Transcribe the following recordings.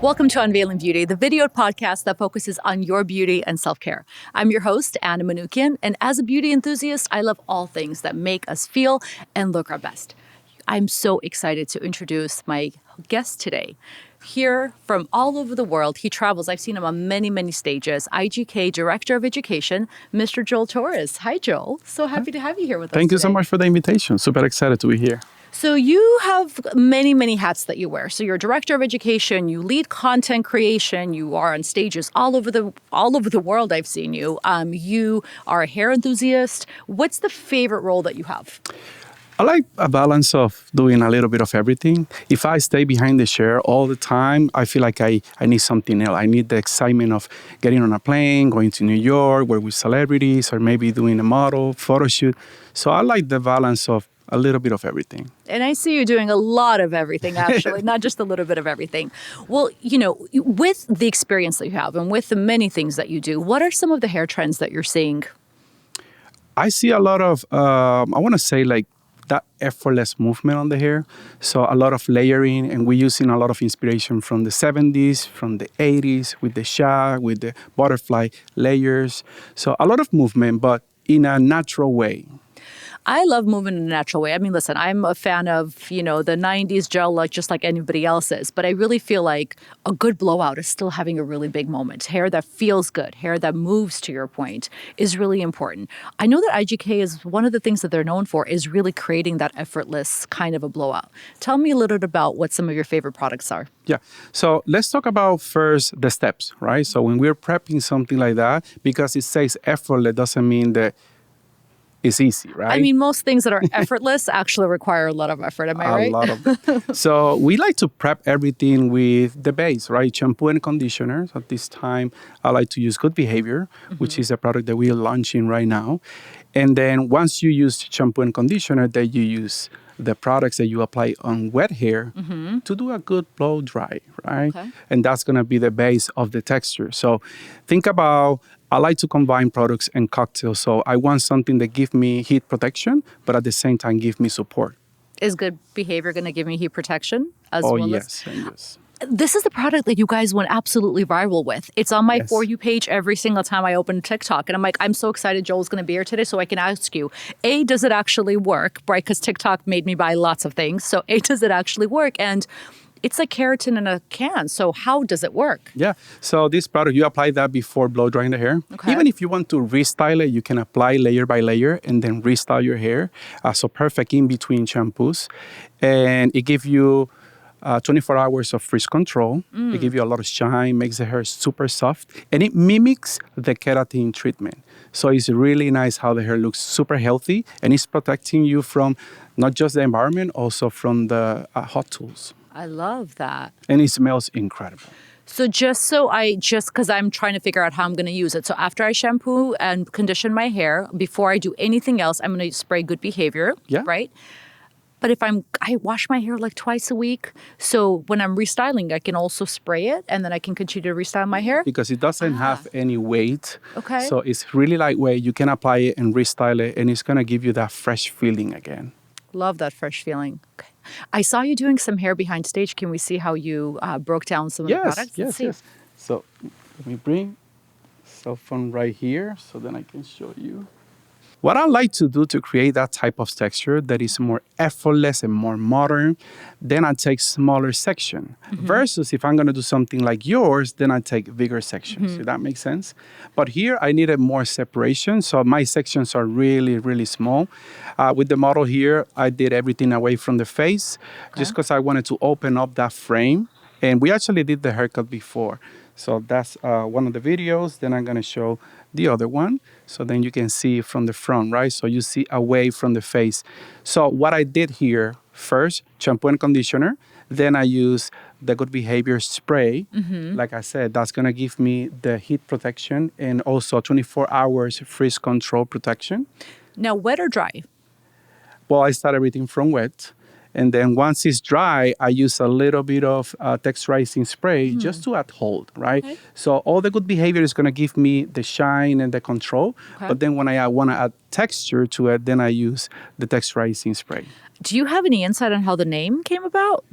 Welcome to Unveiling Beauty, the video podcast that focuses on your beauty and self-care. I'm your host, Anna Manukian, and as a beauty enthusiast, I love all things that make us feel and look our best. I'm so excited to introduce my guest today. Here from all over the world, he travels. I've seen him on many stages. IGK Director of Education, Mr. Joel Torres. Hi, Joel. So happy to have you here with us Thank you today. so much for the invitation. Super excited to be here. So you have many hats that you wear. So you're Director of Education, you lead content creation, you are on stages all over the world. I've seen you. You are a hair enthusiast. What's the favorite role that you have? I like a balance of doing a little bit of everything. If I stay behind the chair all the time, I feel like I need something else. I need the excitement of getting on a plane, going to New York, work with celebrities, or maybe doing a model, photo shoot. So I like the balance of a little bit of everything. And I see you doing a lot of everything, actually, not just a little bit of everything. Well, you know, with the experience that you have and with the many things that you do, what are some of the hair trends that you're seeing? I see a lot of, I want to say like that effortless movement on the hair. So a lot of layering, and we're using a lot of inspiration from the 70s, from the 80s, with the shag, with the butterfly layers. So a lot of movement, but in a natural way. I love moving in a natural way. I mean, listen, I'm a fan of, the 90s gel look just like anybody else is. But I really feel like a good blowout is still having a really big moment. Hair that feels good, hair that moves, to your point, is really important. I know that IGK is one of the things that they're known for is really creating that effortless kind of a blowout. Tell me a little bit about what some of your favorite products are. Yeah. So let's talk about first the steps, right? So when we're prepping something like that, because it says effortless doesn't mean that it's easy, right? I mean, most things that are effortless actually require a lot of effort. Am I right? A lot of it. So we like to prep everything with the base, right? Shampoo and conditioner. At this time, I like to use Good Behavior, which is a product that we are launching right now. And then once you use shampoo and conditioner, then you use the products that you apply on wet hair to do a good blow dry, right? Okay. And that's going to be the base of the texture. So think about, I like to combine products and cocktails. So I want something that gives me heat protection, but at the same time give me support. Is Good Behavior going to give me heat protection as well? Yes, and yes. This is the product that you guys went absolutely viral with. It's on my For You page every single time I open TikTok. And I'm like, I'm so excited Joel's going to be here today so I can ask you, A, does it actually work? Right? Because TikTok made me buy lots of things. So A, does it actually work? And it's like keratin in a can. So how does it work? Yeah. So this product, you apply that before blow drying the hair. Okay. Even if you want to restyle it, you can apply layer by layer and then restyle your hair. So perfect in between shampoos. And it gives you 24 hours of frizz control. It gives you a lot of shine, makes the hair super soft. And it mimics the keratin treatment. So it's really nice how the hair looks super healthy. And it's protecting you from not just the environment, also from the hot tools. I love that. And it smells incredible. So because I'm trying to figure out how I'm going to use it. So after I shampoo and condition my hair, before I do anything else, I'm going to spray Good Behavior, right? But if I wash my hair like twice a week. So when I'm restyling, I can also spray it and then I can continue to restyle my hair. Because it doesn't have any weight. Okay. So it's really lightweight. You can apply it and restyle it, and it's going to give you that fresh feeling again. Love that fresh feeling. Okay. I saw you doing some hair behind stage. Can we see how you broke down some of the products? Yes. So let me bring cell phone right here so then I can show you. What I like to do to create that type of texture that is more effortless and more modern, then I take smaller section. Versus if I'm going to do something like yours, then I take bigger sections. Does that make sense? But here I needed more separation, so my sections are really small. With the model here, I did everything away from the face just because I wanted to open up that frame. And we actually did the haircut before. So that's one of the videos. Then I'm going to show the other one. So then you can see from the front, right? So you see away from the face. So what I did here, first, shampoo and conditioner. Then I use the Good Behavior spray. Like I said, that's going to give me the heat protection and also 24 hours frizz control protection. Now, wet or dry? Well, I start everything from wet. And then once it's dry, I use a little bit of texturizing spray just to add hold, right? Okay. So all the Good Behavior is going to give me the shine and the control. Okay. But then when I want to add texture to it, then I use the texturizing spray. Do you have any insight on how the name came about?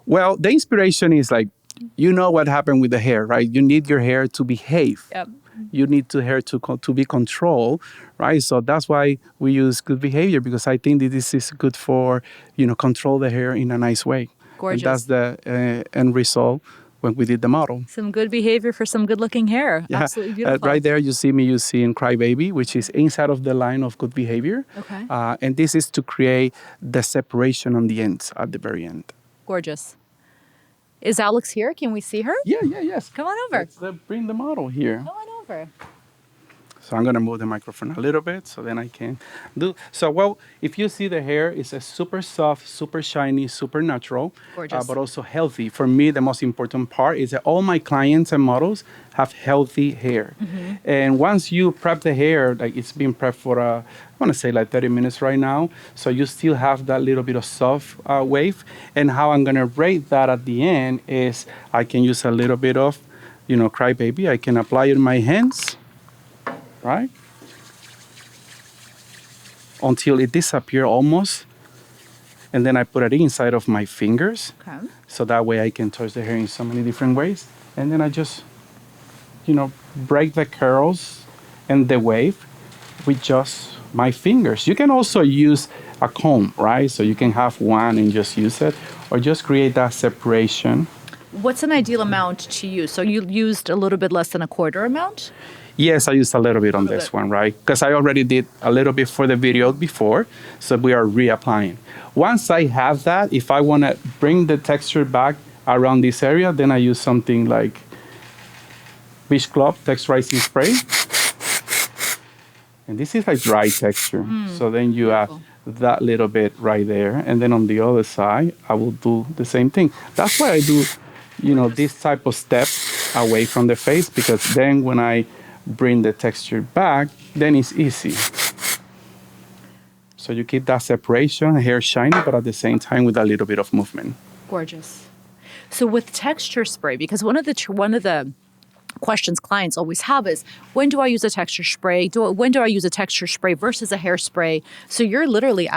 Well, the inspiration is like you know what happened with the hair, right? You need your hair to behave. Yep. You need to hair to be controlled, right? So that's why we use good behavior, because I think that this is good for, control the hair in a nice way. And that's Gorgeous. the end result when we did the model. Some good behavior for some good looking hair. Yeah, Absolutely beautiful. right there you see me using Crybaby, which is inside of the line of good behavior. Okay. And this is to create the separation on the ends at the very end. Gorgeous. Is Alex here? Can we see her? Yes. Come on over. Let's bring the model here. Come on over. So I'm going to move the microphone a little bit so then I can do. So, well, if you see the hair, it's a super soft, super shiny, super natural, Gorgeous. but also healthy. For me, the most important part is that all my clients and models have healthy hair. And once you prep the hair, like it's been prepped for, I want to say like 30 minutes right now. So you still have that little bit of soft wave. And how I'm going to rate that at the end is I can use a little bit of, Crybaby. I can apply it in my hands. Right? Until it disappears almost. And then I put it inside of my fingers. Okay. So that way I can touch the hair in so many different ways. And then I just, break the curls and the wave with just my fingers. You can also use a comb, right? So you can have one and just use it, or just create that separation. What's an ideal amount to use? So you used a little bit less than a quarter amount? Yes, I used a little bit on this bit. one, right? Because I already did a little bit for the video before, so we are reapplying. Once I have that, if I want to bring the texture back around this area, then I use something like Beach Club Texturizing Spray. And this is like dry texture. So then you add that little bit right there. And then on the other side, I will do the same thing. That's why I do, this type of step away from the face, because then when I bring the texture back, then it's easy. So you keep that separation, hair shiny, but at the same time with a little bit of movement. Gorgeous. So with texture spray, because one of the questions clients always have is, when do I use a texture spray? When do I use a texture spray versus a hairspray? So you're literally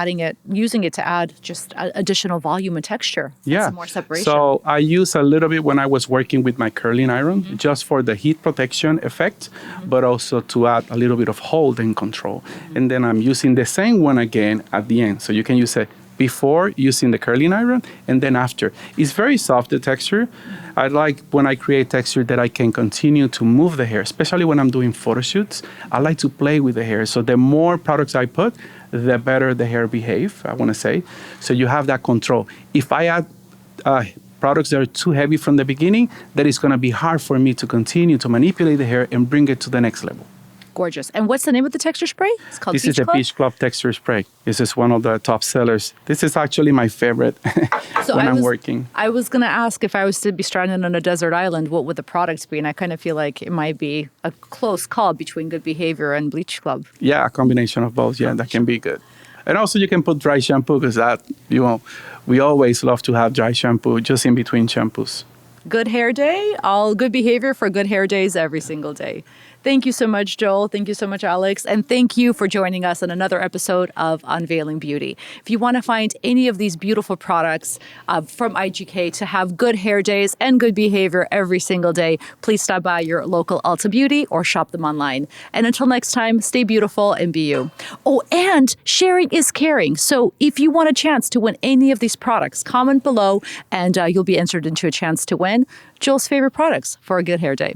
using it to add just additional volume and texture. Yeah. Some more separation. So I use a little bit when I was working with my curling iron, just for the heat protection effect, but also to add a little bit of hold and control. And then I'm using the same one again at the end. So you can use it before using the curling iron and then after. It's very soft, the texture. I like when I create texture that I can continue to move the hair, especially when I'm doing photo shoots. I like to play with the hair. So the more products I put, the better the hair behave, I want to say. So you have that control. If I add products that are too heavy from the beginning, that is going to be hard for me to continue to manipulate the hair and bring it to the next level. Gorgeous. And what's the name of the texture spray? It's called This Beach is a Club? Beach Club Texture Spray. This is one of the top sellers. This is actually my favorite when I'm working. I was going to ask, if I was to be stranded on a desert island, what would the products be? And I kind of feel like it might be a close call between Good Behavior and Beach Club. Yeah, a combination of both. Yeah, that can be good. And also you can put dry shampoo, because we always love to have dry shampoo just in between shampoos. Good hair day, all Good Behavior for good hair days every single day. Thank you so much, Joel. Thank you so much, Alex. And thank you for joining us on another episode of Unveiling Beauty. If you want to find any of these beautiful products from IGK to have good hair days and good behavior every single day, please stop by your local Ulta Beauty or shop them online. And until next time, stay beautiful and be you. Oh, and sharing is caring. So if you want a chance to win any of these products, comment below and you'll be entered into a chance to win Joel's favorite products for a good hair day.